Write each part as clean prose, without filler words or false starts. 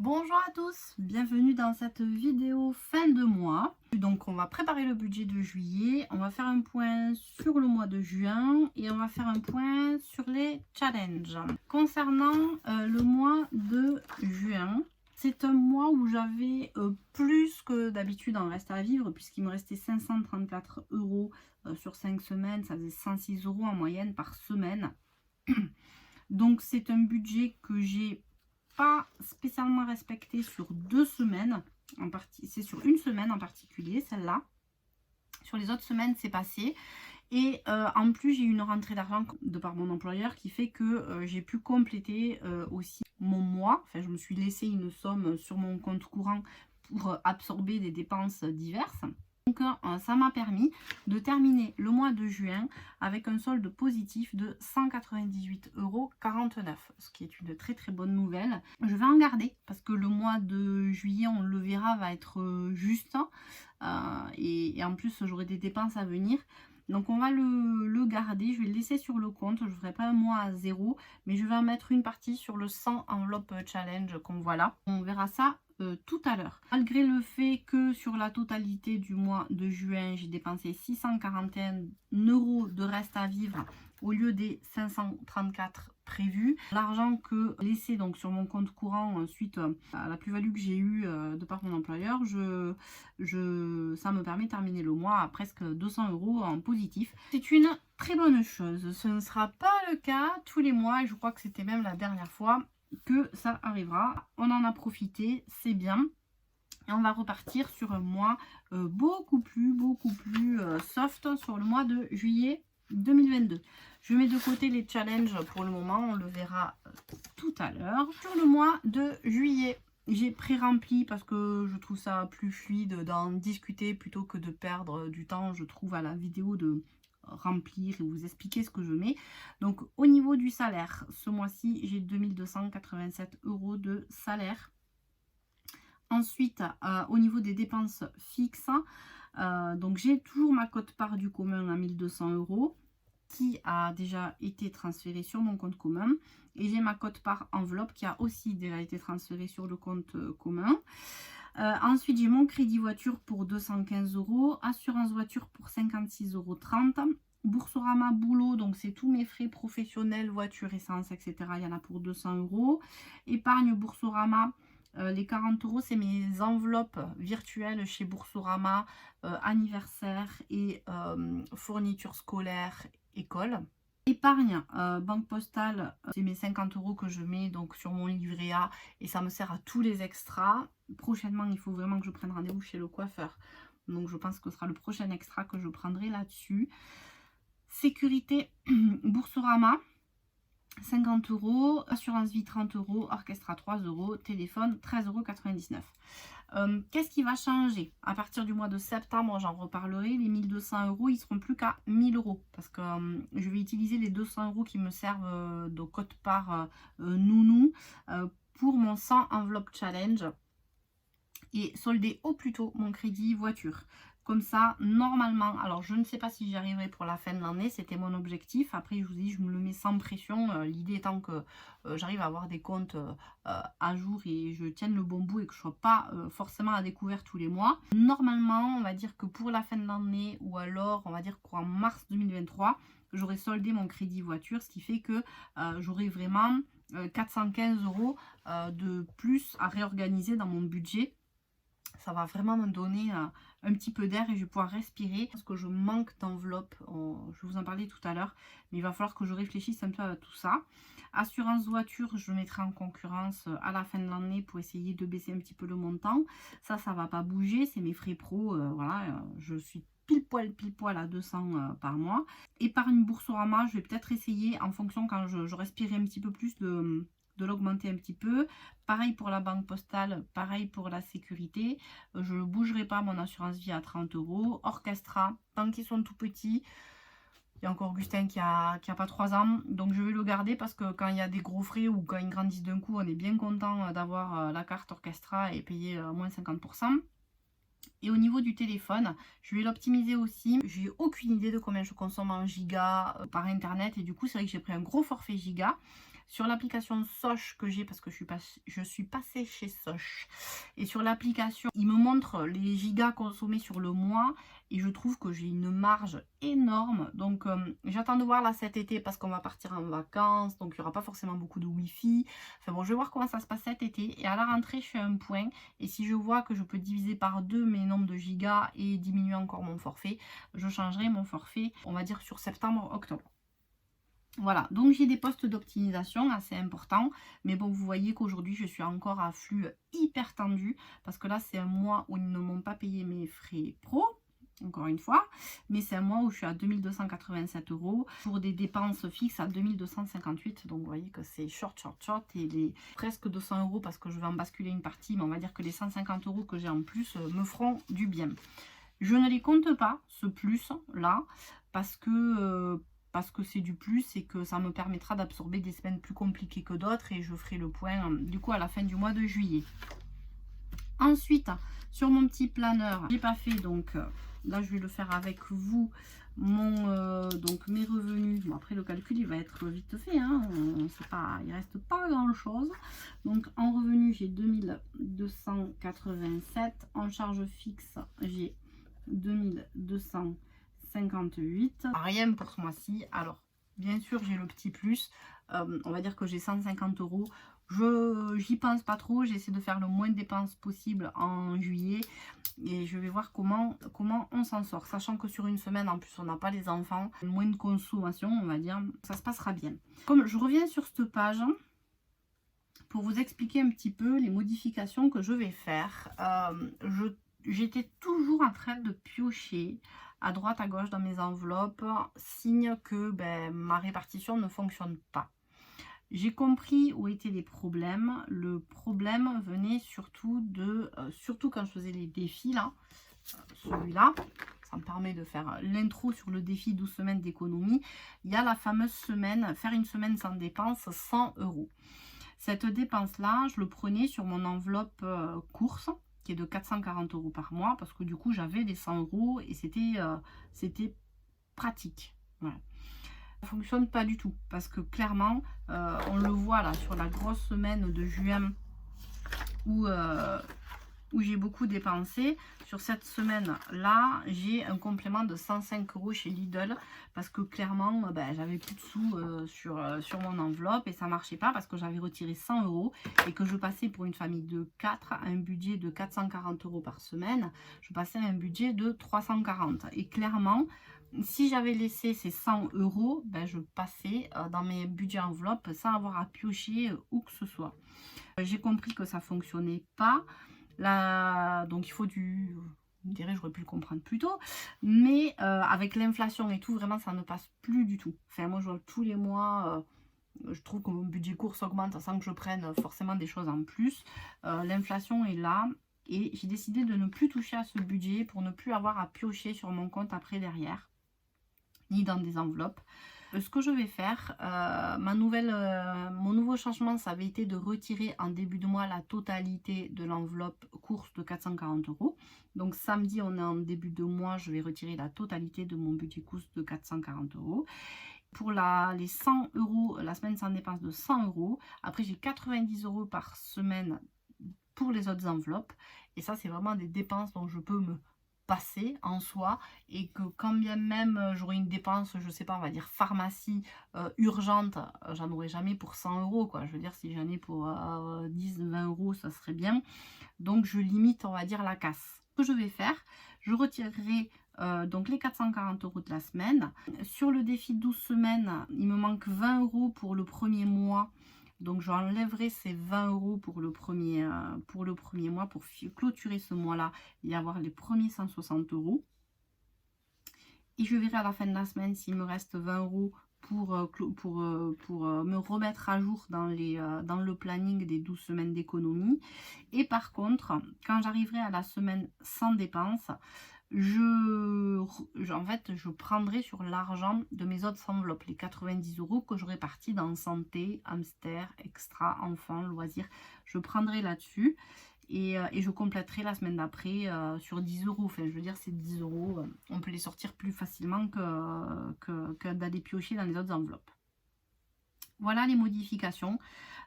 Bonjour à tous, bienvenue dans cette vidéo fin de mois. Donc on va préparer le budget de juillet, on va faire un point sur le mois de juin et on va faire un point sur les challenges. Concernant le mois de juin, c'est un mois où j'avais plus que d'habitude en reste à vivre puisqu'il me restait 534 euros sur 5 semaines, ça faisait 106 euros en moyenne par semaine. Donc c'est un budget que j'ai pas spécialement respecté sur 2 semaines, c'est sur une semaine en particulier, celle-là. Sur les autres semaines, c'est passé. Et en plus, j'ai eu une rentrée d'argent de par mon employeur qui fait que j'ai pu compléter aussi mon mois. Enfin, je me suis laissé une somme sur mon compte courant pour absorber des dépenses diverses. Donc ça m'a permis de terminer le mois de juin avec un solde positif de 198,49 €, ce qui est une très très bonne nouvelle. Je vais en garder parce que le mois de juillet, on le verra, va être juste. Et en plus, j'aurai des dépenses à venir. Donc on va le garder, je vais le laisser sur le compte, je ne ferai pas un mois à zéro, mais je vais en mettre une partie sur le 100 enveloppe challenge qu'on voit là. On verra ça tout à l'heure. Malgré le fait que sur la totalité du mois de juin, j'ai dépensé 641 € de reste à vivre au lieu des 534 prévus. L'argent que laissé donc sur mon compte courant suite à la plus-value que j'ai eue de par mon employeur, ça me permet de terminer le mois à presque 200 € en positif. C'est une très bonne chose. Ce ne sera pas le cas tous les mois et je crois que c'était même la dernière fois que ça arrivera. On en a profité, c'est bien. Et on va repartir sur un mois beaucoup plus soft sur le mois de juillet 2022. Je mets de côté les challenges pour le moment, on le verra tout à l'heure. Sur le mois de juillet, j'ai pré-rempli parce que je trouve ça plus fluide d'en discuter plutôt que de perdre du temps, je trouve, à la vidéo de remplir et vous expliquer ce que je mets. Donc au niveau du salaire, ce mois-ci, j'ai 2287 € de salaire. Ensuite, au niveau des dépenses fixes, donc j'ai toujours ma quote-part du commun à 1200 € qui a déjà été transférée sur mon compte commun. Et j'ai ma quote-part enveloppe qui a aussi déjà été transférée sur le compte commun. Ensuite, j'ai mon crédit voiture pour 215 €, assurance voiture pour 56,30 €. Boursorama boulot, donc c'est tous mes frais professionnels, voiture, essence, etc. Il y en a pour 200 €. Épargne Boursorama. Les 40 €, c'est mes enveloppes virtuelles chez Boursorama, anniversaire et fournitures scolaires, école. Épargne banque postale, c'est mes 50 € que je mets donc sur mon livret A et ça me sert à tous les extras. Prochainement, il faut vraiment que je prenne rendez-vous chez le coiffeur. Donc je pense que ce sera le prochain extra que je prendrai là-dessus. Sécurité Boursorama. 50 €, assurance vie 30 €, orchestra 3 €, téléphone 13,99 €. Qu'est-ce qui va changer? À partir du mois de septembre, j'en reparlerai, les 1200 €, ils seront plus qu'à 1000 € parce que je vais utiliser les 200 € qui me servent de quote-part nounou pour mon 100 enveloppe challenge et solder au plus tôt mon crédit voiture. Comme ça, normalement, alors je ne sais pas si j'y arriverai pour la fin de l'année, c'était mon objectif. Après, je vous dis, je me le mets sans pression. L'idée étant que j'arrive à avoir des comptes à jour et je tienne le bon bout et que je ne sois pas forcément à découvert tous les mois. Normalement, on va dire que pour la fin de l'année ou alors, on va dire qu'en mars 2023, j'aurai soldé mon crédit voiture, ce qui fait que j'aurai vraiment 415 € de plus à réorganiser dans mon budget. Ça va vraiment me donner un petit peu d'air et je vais pouvoir respirer parce que je manque d'enveloppe. Je vais vous en parler tout à l'heure, mais il va falloir que je réfléchisse un peu à tout ça. Assurance voiture, je mettrai en concurrence à la fin de l'année pour essayer de baisser un petit peu le montant. Ça va pas bouger, c'est mes frais pro. Voilà, je suis pile poil à 200 par mois. Épargne Boursorama, je vais peut-être essayer en fonction quand je respirerai un petit peu plus de l'augmenter un petit peu. Pareil pour la banque postale, pareil pour la sécurité. Je ne bougerai pas mon assurance vie à 30 €. Orchestra, tant qu'ils sont tout petits. Il y a encore Augustin qui a pas 3 ans. Donc je vais le garder parce que quand il y a des gros frais ou quand ils grandissent d'un coup, on est bien content d'avoir la carte Orchestra et payer moins 50%. Et au niveau du téléphone, je vais l'optimiser aussi. J'ai aucune idée de combien je consomme en gigas par internet. Et du coup, c'est vrai que j'ai pris un gros forfait gigas. Sur l'application Soch que j'ai, parce que je suis passée chez Soch, et sur l'application, il me montre les gigas consommés sur le mois, et je trouve que j'ai une marge énorme. Donc j'attends de voir là cet été, parce qu'on va partir en vacances, donc il n'y aura pas forcément beaucoup de wifi. Enfin bon, je vais voir comment ça se passe cet été, et à la rentrée je fais un point, et si je vois que je peux diviser par 2 mes nombres de gigas et diminuer encore mon forfait, je changerai mon forfait, on va dire sur septembre-octobre. Voilà, donc j'ai des postes d'optimisation assez importants, mais bon, vous voyez qu'aujourd'hui je suis encore à flux hyper tendu, parce que là c'est un mois où ils ne m'ont pas payé mes frais pro, encore une fois, mais c'est un mois où je suis à 2287 € pour des dépenses fixes à 2258, donc vous voyez que c'est short, et les presque 200 € parce que je vais en basculer une partie, mais on va dire que les 150 € que j'ai en plus me feront du bien. Je ne les compte pas, ce plus là, parce que c'est du plus et que ça me permettra d'absorber des semaines plus compliquées que d'autres, et je ferai le point du coup à la fin du mois de juillet. Ensuite, sur mon petit planeur, j'ai pas fait, donc là je vais le faire avec vous, donc mes revenus. Bon, après le calcul il va être vite fait, hein, il reste pas grand chose. Donc en revenus j'ai 2287, en charge fixe j'ai 2258, rien pour ce mois-ci. Alors bien sûr j'ai le petit plus, on va dire que j'ai 150 €. J'y pense pas trop, j'essaie de faire le moins de dépenses possible en juillet, et je vais voir comment on s'en sort, sachant que sur une semaine en plus on n'a pas les enfants, moins de consommation, on va dire, ça se passera bien. Comme je reviens sur cette page pour vous expliquer un petit peu les modifications que je vais faire, j'étais toujours en train de piocher à droite à gauche dans mes enveloppes, signe que ma répartition ne fonctionne pas. J'ai compris où étaient les problèmes. Le problème venait surtout surtout quand je faisais les défis là, celui-là, ça me permet de faire l'intro sur le défi 12 semaines d'économie. Il y a la fameuse semaine, faire une semaine sans dépense, 100 €. Cette dépense-là, je le prenais sur mon enveloppe course, qui est de 440 € par mois, parce que du coup, j'avais les 100 € et c'était pratique. Voilà. Ça ne fonctionne pas du tout, parce que clairement, on le voit là sur la grosse semaine de juin où j'ai beaucoup dépensé. Sur cette semaine-là, j'ai un complément de 105 € chez Lidl, parce que clairement, j'avais plus de sous sur mon enveloppe, et ça marchait pas parce que j'avais retiré 100 € et que je passais pour une famille de 4 à un budget de 440 € par semaine. Je passais à un budget de 340, et clairement, si j'avais laissé ces 100 €, je passais dans mes budgets enveloppes sans avoir à piocher où que ce soit. J'ai compris que ça fonctionnait pas. Là, donc il faut vous me direz, j'aurais pu le comprendre plus tôt, mais avec l'inflation et tout, vraiment ça ne passe plus du tout. Enfin, moi je vois tous les mois, je trouve que mon budget course augmente sans que je prenne forcément des choses en plus. L'inflation est là, et j'ai décidé de ne plus toucher à ce budget pour ne plus avoir à piocher sur mon compte après derrière, ni dans des enveloppes. Ce que je vais faire, mon nouveau changement, ça avait été de retirer en début de mois la totalité de l'enveloppe course de 440 €. Donc samedi, on est en début de mois, je vais retirer la totalité de mon budget course de 440 €. Pour les 100 €, la semaine sans dépense de 100 €. Après, j'ai 90 € par semaine pour les autres enveloppes. Et ça, c'est vraiment des dépenses dont je peux me passer en soi, et que quand bien même j'aurai une dépense, je sais pas, on va dire pharmacie urgente, j'en aurai jamais pour 100 € quoi. Je veux dire, si j'en ai pour 10-20 €, ça serait bien. Donc je limite, on va dire, la casse. Ce que je vais faire, je retirerai donc les 440 € de la semaine. Sur le défi 12 semaines, il me manque 20 € pour le premier mois. Donc j'enlèverai ces 20 € pour le premier mois, pour clôturer ce mois-là et avoir les premiers 160 €. Et je verrai à la fin de la semaine s'il me reste 20 € pour me remettre à jour dans le planning des 12 semaines d'économie. Et par contre, quand j'arriverai à la semaine sans dépense, en fait, je prendrai sur l'argent de mes autres enveloppes, les 90 € que j'aurai partis dans santé, hamster, extra, enfants, loisirs. Je prendrai là-dessus, et je compléterai la semaine d'après sur 10 €. Enfin, je veux dire, ces 10 €, on peut les sortir plus facilement que d'aller piocher dans les autres enveloppes. Voilà les modifications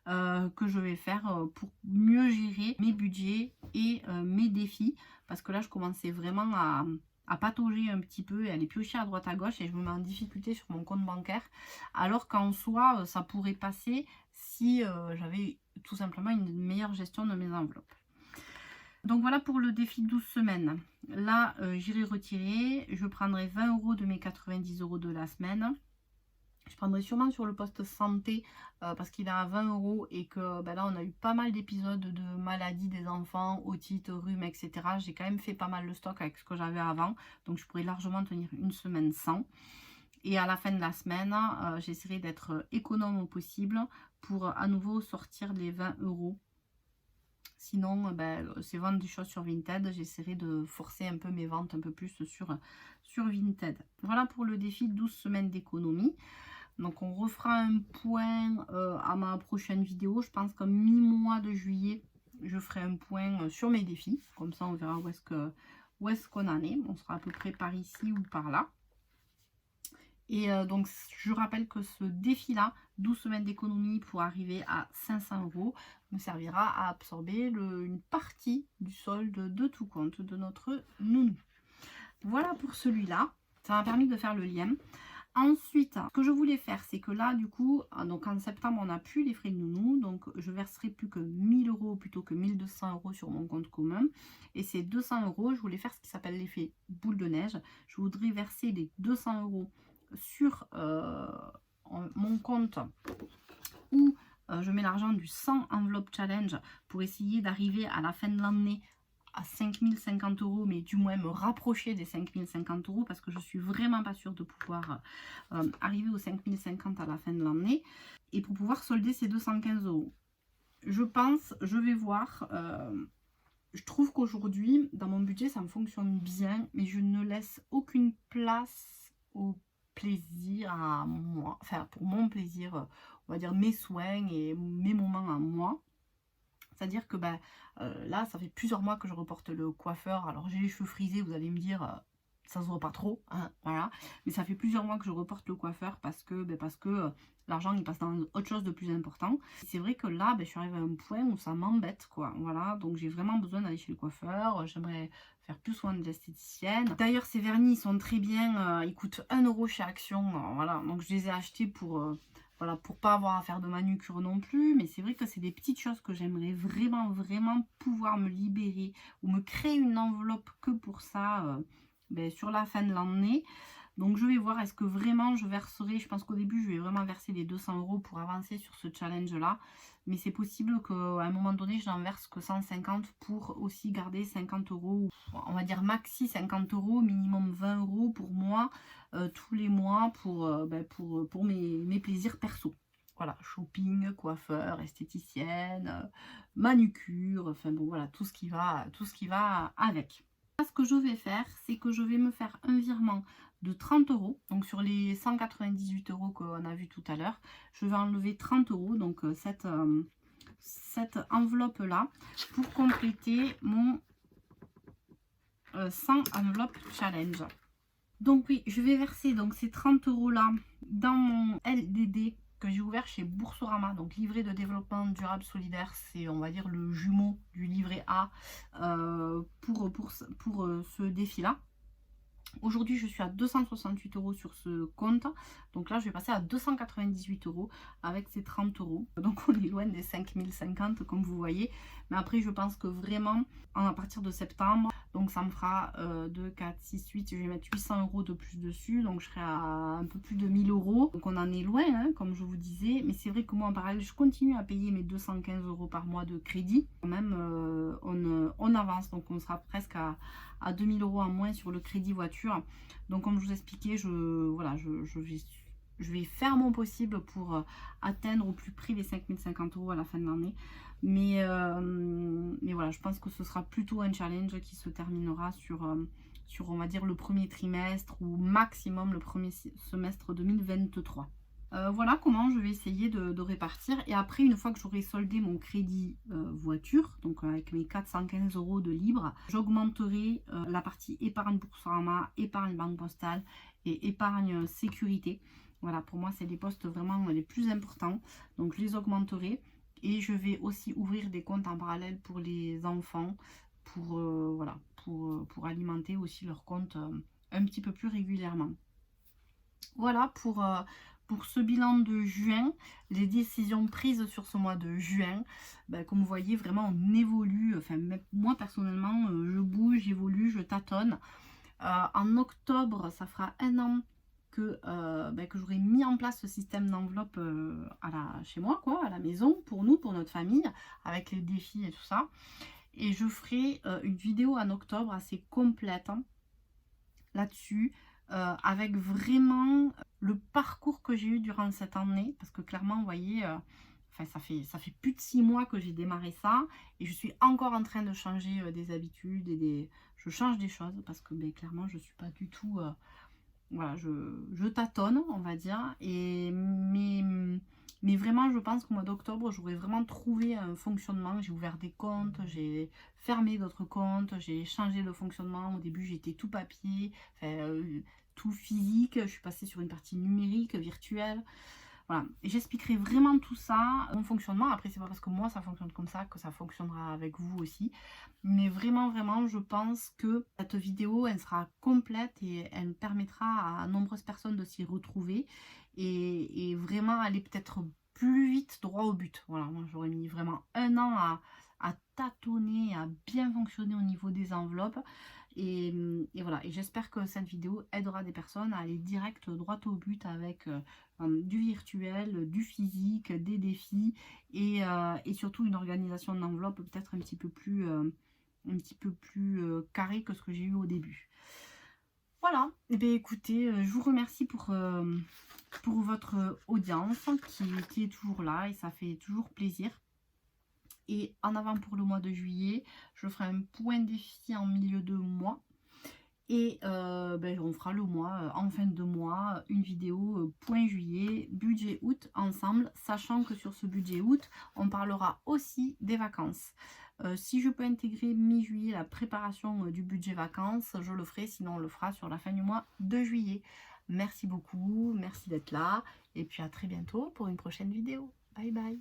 que je vais faire pour mieux gérer mes budgets et mes défis. Parce que là, je commençais vraiment à patauger un petit peu et à aller piocher à droite à gauche et je me mets en difficulté sur mon compte bancaire. Alors qu'en soi, ça pourrait passer si j'avais tout simplement une meilleure gestion de mes enveloppes. Donc voilà pour le défi de 12 semaines. Là, j'irai retirer. Je prendrai 20 € de mes 90 € de la semaine. Je prendrai sûrement sur le poste santé parce qu'il est à 20 € et que là on a eu pas mal d'épisodes de maladies des enfants, otite, rhume, etc. J'ai quand même fait pas mal de stock avec ce que j'avais avant. Donc je pourrais largement tenir une semaine sans. Et à la fin de la semaine, j'essaierai d'être économe au possible pour à nouveau sortir les 20 €. Sinon, c'est vendre des choses sur Vinted. J'essaierai de forcer un peu mes ventes un peu plus sur Vinted. Voilà pour le défi 12 semaines d'économie. Donc on refera un point à ma prochaine vidéo. Je pense qu'en mi-mois de juillet, je ferai un point sur mes défis. Comme ça, on verra où est-ce qu'on en est. On sera à peu près par ici ou par là. Et donc, je rappelle que ce défi-là, 12 semaines d'économie pour arriver à 500 €, me servira à absorber une partie du solde de tout compte de notre nounou. Voilà pour celui-là. Ça m'a permis de faire le lien. Ensuite, ce que je voulais faire, c'est que là, du coup, donc en septembre, on n'a plus les frais de nounou. Donc, je verserai plus que 1000 € plutôt que 1200 € sur mon compte commun. Et ces 200 €, je voulais faire ce qui s'appelle l'effet boule de neige. Je voudrais verser les 200 € sur mon compte où je mets l'argent du 100 enveloppe challenge pour essayer d'arriver à la fin de l'année à 5050 €, mais du moins me rapprocher des 5050 € parce que je suis vraiment pas sûre de pouvoir arriver aux 5050 à la fin de l'année et pour pouvoir solder ces 215 €. Je pense, je vais voir. Je trouve qu'aujourd'hui, dans mon budget, ça me fonctionne bien, mais je ne laisse aucune place au plaisir à moi, enfin pour mon plaisir, on va dire mes soins et mes moments à moi. C'est-à-dire que là, ça fait plusieurs mois que je reporte le coiffeur. Alors j'ai les cheveux frisés, vous allez me dire, ça se voit pas trop, hein, voilà. Mais ça fait plusieurs mois que je reporte le coiffeur parce que l'argent il passe dans autre chose de plus important. C'est vrai que là, je suis arrivée à un point où ça m'embête, quoi. Voilà, donc j'ai vraiment besoin d'aller chez le coiffeur. J'aimerais faire plus soin de l'esthéticienne. D'ailleurs, ces vernis, ils sont très bien. Ils coûtent 1 € chez Action. Voilà, donc je les ai achetés pour... voilà, pour pas avoir à faire de manucure non plus. Mais c'est vrai que c'est des petites choses que j'aimerais vraiment pouvoir me libérer ou me créer une enveloppe que pour ça sur la fin de l'année. Donc je vais voir, est-ce que vraiment je verserai, je pense qu'au début je vais vraiment verser les 200 € pour avancer sur ce challenge là. Mais c'est possible qu'à un moment donné je n'en verse que 150 pour aussi garder 50 €, on va dire maxi 50 €, minimum 20 € pour moi tous les mois pour mes plaisirs perso. Voilà, shopping, coiffeur, esthéticienne, manucure, enfin bon voilà, tout ce qui va avec. Ce que je vais faire, c'est que je vais me faire un virement de 30 €. Donc sur les 198 € qu'on a vu tout à l'heure, je vais enlever 30 €, donc cette enveloppe-là, pour compléter mon 100 enveloppe challenge. Donc oui, je vais verser donc ces 30 € là dans mon LDD que j'ai ouvert chez Boursorama, donc livret de développement durable solidaire, c'est on va dire le jumeau du livret A pour ce défi-là. Aujourd'hui, je suis à 268 € sur ce compte. Donc là, je vais passer à 298 € avec ces 30 €. Donc on est loin des 5050 comme vous voyez. Mais après, je pense que vraiment, à partir de septembre, donc ça me fera 2, 4, 6, 8, je vais mettre 800 € de plus dessus. Donc je serai à un peu plus de 1000 €. Donc on en est loin, hein, comme je vous disais. Mais c'est vrai que moi, en parallèle, je continue à payer mes 215 € par mois de crédit. Quand même, on avance. Donc on sera presque à 2000 € en moins sur le crédit voiture. Donc comme je vous expliquais, je vais faire mon possible pour atteindre au plus près les 5050 € à la fin de l'année. Mais voilà, je pense que ce sera plutôt un challenge qui se terminera sur on va dire le premier trimestre ou maximum le premier semestre 2023. Voilà comment je vais essayer de répartir. Et après, une fois que j'aurai soldé mon crédit voiture, donc avec mes 415 € de libre, j'augmenterai la partie épargne Boursorama, épargne banque postale et épargne sécurité. Voilà, pour moi, c'est les postes vraiment les plus importants. Donc, je les augmenterai. Et je vais aussi ouvrir des comptes en parallèle pour les enfants, pour, voilà, pour alimenter aussi leur compte un petit peu plus régulièrement. Voilà pour ce bilan de juin, les décisions prises sur ce mois de juin. Ben, comme vous voyez, vraiment on évolue. Enfin, moi personnellement, je bouge, j'évolue, je tâtonne. En octobre, ça fera 1 an que j'aurai mis en place ce système d'enveloppe chez moi, quoi, à la maison, pour nous, pour notre famille, avec les défis et tout ça. Et je ferai une vidéo en octobre assez complète hein, là-dessus, avec vraiment le parcours que j'ai eu durant cette année, parce que clairement, vous voyez, ça fait plus de 6 mois que j'ai démarré ça, et je suis encore en train de changer des habitudes, et je change des choses, parce que clairement, je suis pas du tout... voilà, je tâtonne, on va dire, mais vraiment, je pense qu'au mois d'octobre, j'aurais vraiment trouvé un fonctionnement. J'ai ouvert des comptes, j'ai fermé d'autres comptes, j'ai changé le fonctionnement. Au début, j'étais tout papier, tout physique. Je suis passée sur une partie numérique, virtuelle. Voilà, j'expliquerai vraiment tout ça, mon fonctionnement. Après, c'est pas parce que moi, ça fonctionne comme ça que ça fonctionnera avec vous aussi. Mais vraiment, vraiment, je pense que cette vidéo, elle sera complète et elle permettra à nombreuses personnes de s'y retrouver. Et vraiment aller peut-être plus vite, droit au but. Voilà, moi, j'aurais mis vraiment 1 an à tâtonner, à bien fonctionner au niveau des enveloppes. Et voilà, et j'espère que cette vidéo aidera des personnes à aller direct droit au but avec du virtuel, du physique, des défis et surtout une organisation d'enveloppe peut-être un petit peu plus carrée que ce que j'ai eu au début. Voilà, et bien écoutez, je vous remercie pour votre audience qui est toujours là et ça fait toujours plaisir. Et en avant pour le mois de juillet, je ferai un point défi en milieu de mois. Et on fera le mois, en fin de mois, une vidéo point juillet, budget août ensemble. Sachant que sur ce budget août, on parlera aussi des vacances. Si je peux intégrer mi-juillet la préparation du budget vacances, je le ferai. Sinon, on le fera sur la fin du mois de juillet. Merci beaucoup, merci d'être là. Et puis à très bientôt pour une prochaine vidéo. Bye bye.